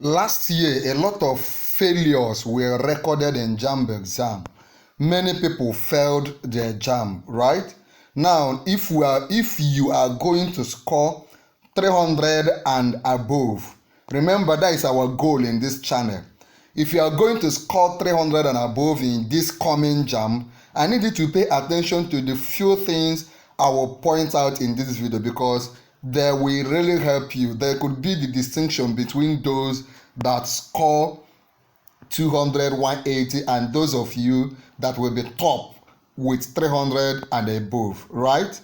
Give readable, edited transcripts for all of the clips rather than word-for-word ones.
Last year, a lot of failures were recorded in JAMB exam. Many people failed their JAMB, right? Now, if you are going to score 300 and above, remember that is our goal in this channel. If you are going to score 300 and above in this coming JAMB, I need you to pay attention to the few things I will point out in this video, because they will really help you. There could be the distinction between those that score 200, 180 and those of you that will be top with 300 and above, right?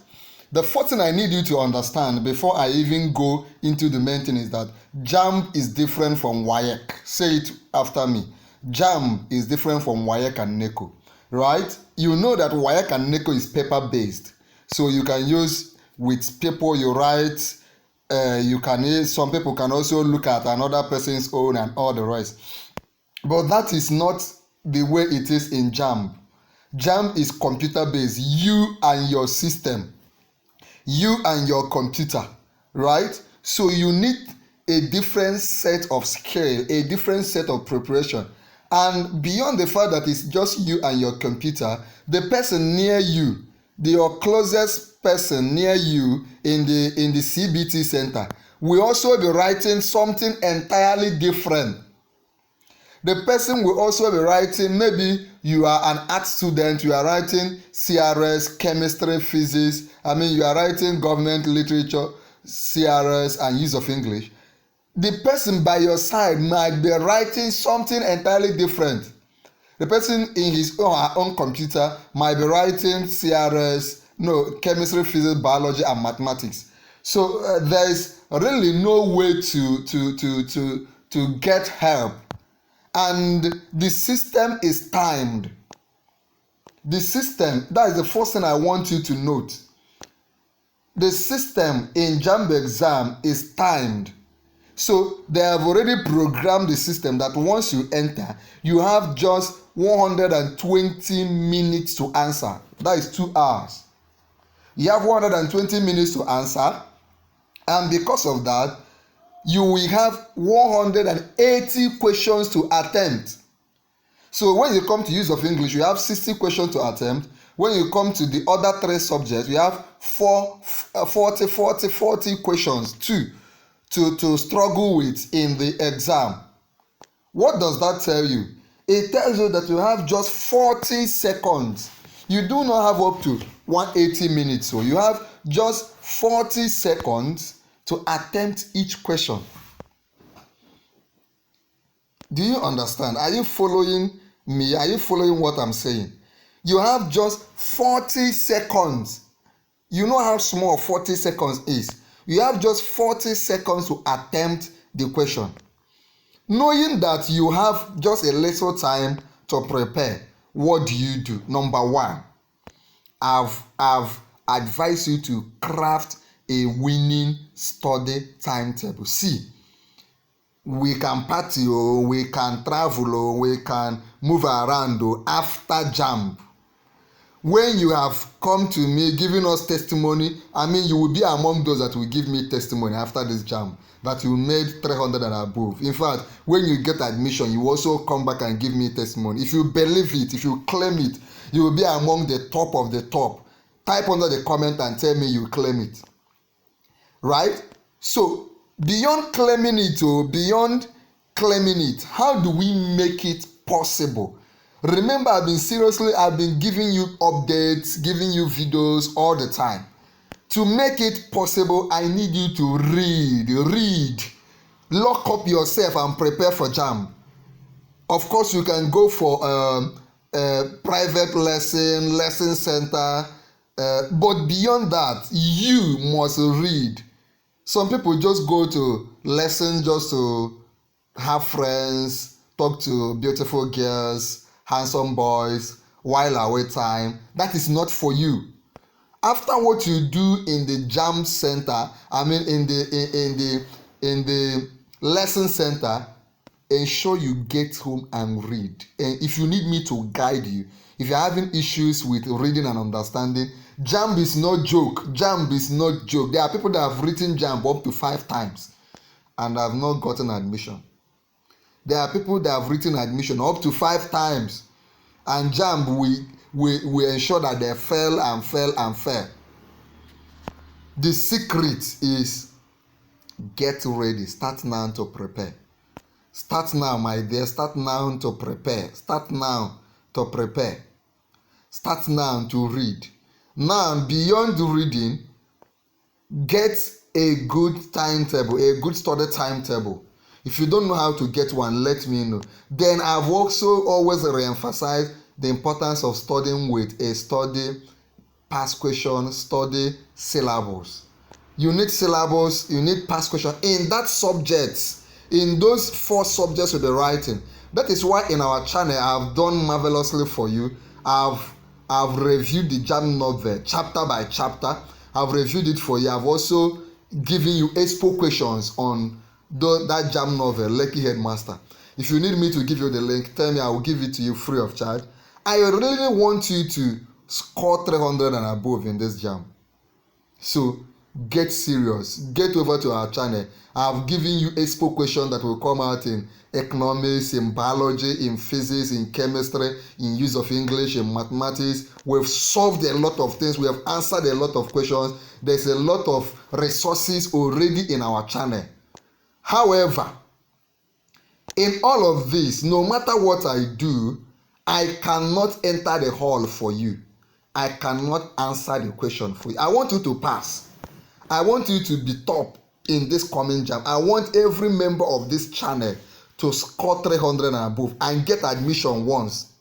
The first thing I need you to understand before I even go into the main thing is that JAMB is different from WAEC. Say it after me. JAMB is different from WAEC and NECO, right? You know that WAEC and NECO is paper based, so you can use with paper you write. You can use, some people can also look at another person's own and all the rest, but that is not the way it is in JAMB. JAMB is computer based. You and your system, you and your computer, right? So you need a different set of skill, a different set of preparation. And beyond the fact that it's just you and your computer, the person near you, your closest person near you in the CBT center will also be writing something entirely different. The person will also be writing, maybe you are an art student, you are writing CRS, chemistry, physics, you are writing government literature, CRS, and use of English. The person by your side might be writing something entirely different. The person in his or her own computer might be writing CRS, chemistry, physics, biology, and mathematics. So there is really no way to get help. And the system is timed. The system, that is the first thing I want you to note. The system in JAMB exam is timed. So they have already programmed the system that once you enter, you have just 120 minutes to answer. That is 2 hours. You have 120 minutes to answer, and because of that, you will have 180 questions to attempt. So when you come to use of English, you have 60 questions to attempt. When you come to the other 3 subjects, you have 40 questions to struggle with in the exam. What does that tell you? It tells you that you have just 40 seconds. You do not have up to 180 minutes. So you have just 40 seconds to attempt each question. Do you understand? Are you following me? Are you following what I'm saying? You have just 40 seconds. You know how small 40 seconds is. You have just 40 seconds to attempt the question. Knowing that you have just a little time to prepare, what do? Number one, I've advised you to craft a winning study timetable. See, we can party, we can travel, we can move around after JAMB. When you have come to me giving us testimony, you will be among those that will give me testimony after this JAMB that you made 300 and above. In fact, when you get admission, you also come back and give me testimony. If you believe it, if you claim it, you will be among the top of the top. Type under the comment and tell me you claim it. Right? So, beyond claiming it, how do we make it possible? Remember, I've been giving you updates, giving you videos all the time. To make it possible, I need you to read. Lock up yourself and prepare for JAMB. Of course, you can go for a private lesson center, but beyond that, you must read. Some people just go to lesson just to have friends, talk to beautiful girls, handsome boys, while away time. That is not for you. After what you do in the JAMB center, in the lesson center, ensure you get home and read. And if you need me to guide you, if you're having issues with reading and understanding, JAMB is no joke. JAMB is not joke. There are people that have written JAMB up to 5 times and have not gotten admission. There are people that have written admission up to 5 times, and JAMB we ensure that they fail and fail and fail. The secret is get ready. Start now to prepare. Start now, my dear. Start now to prepare. Start now to prepare. Start now to read. Now, beyond reading, get a good timetable, a good study timetable. If you don't know how to get one, let me know. Then I've also always re-emphasized the importance of studying with a study past question, study syllabus. You need syllabus, you need past question in that subject, in those 4 subjects with the writing. That is why in our channel I've done marvelously for you. I've reviewed the JAMB novel chapter by chapter. I've reviewed it for you. I've also given you expo questions on that JAMB novel, Lucky Headmaster. If you need me to give you the link, tell me, I will give it to you free of charge. I really want you to score 300 and above in this JAMB. So get serious. Get over to our channel. I've given you expo questions that will come out in economics, in biology, in physics, in chemistry, in use of English, in mathematics. We've solved a lot of things. We have answered a lot of questions. There's a lot of resources already in our channel. However, in all of this, no matter what I do, I cannot enter the hall for you. I cannot answer the question for you. I want you to pass. I want you to be top in this coming JAMB. I want every member of this channel to score 300 and above and get admission once.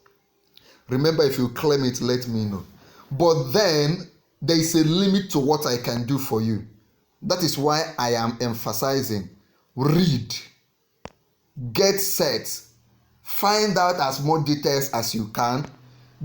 Remember, if you claim it, let me know. But then there is a limit to what I can do for you. That is why I am emphasizing read, get set, find out as much details as you can.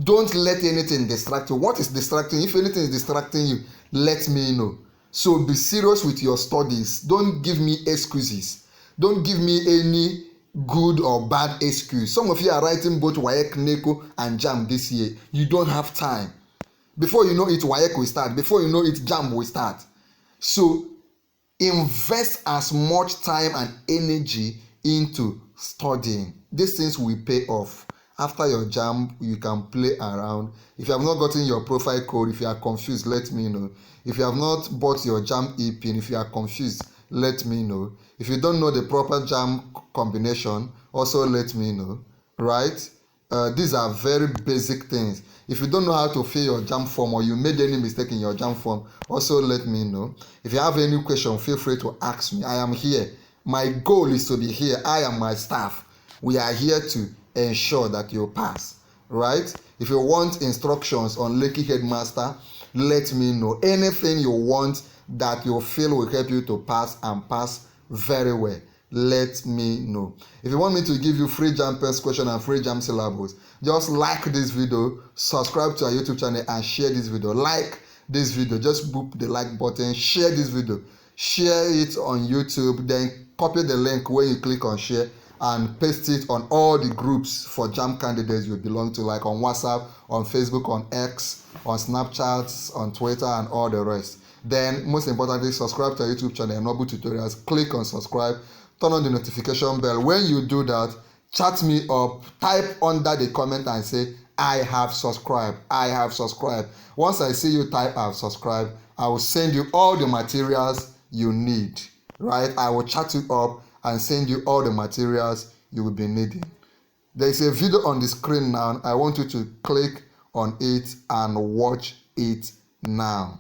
Don't let anything distract you. What is distracting? If anything is distracting you, let me know. So be serious with your studies. Don't give me excuses. Don't give me any good or bad excuse. Some of you are writing both WAEC, NECO, and JAMB this year. You don't have time. Before you know it, WAEC will start. Before you know it, JAMB will start. So invest as much time and energy into studying. These things will pay off. After your JAMB, you can play around. If you have not gotten your profile code, if you are confused, let me know. If you have not bought your JAMB e-pin, if you are confused, let me know. If you don't know the proper JAMB combination, also let me know, right? These are very basic things. If you don't know how to fill your JAMB form or you made any mistake in your JAMB form, also let me know. If you have any question, feel free to ask me. I am here. My goal is to be here. I am my staff. We are here to ensure that you pass, right? If you want instructions on Lucky Headmaster, let me know. Anything you want that you feel will help you to pass and pass very well, let me know. If you want me to give you free JAMB test question and free JAMB syllabus, just like this video, subscribe to our YouTube channel and share this video. Like this video, just boop the like button, share this video, share it on YouTube, then copy the link when you click on share and paste it on all the groups for JAMB candidates you belong to, like on WhatsApp, on Facebook, on X, on Snapchat, on Twitter, and all the rest. Then, most importantly, subscribe to our YouTube channel, Enable Tutorials. Click on subscribe, turn on the notification bell. When you do that, chat me up, type under the comment and say, I have subscribed. I have subscribed. Once I see you type I have subscribed, I will send you all the materials you need, right? I will chat you up and send you all the materials you will be needing. There is a video on the screen now. I want you to click on it and watch it now.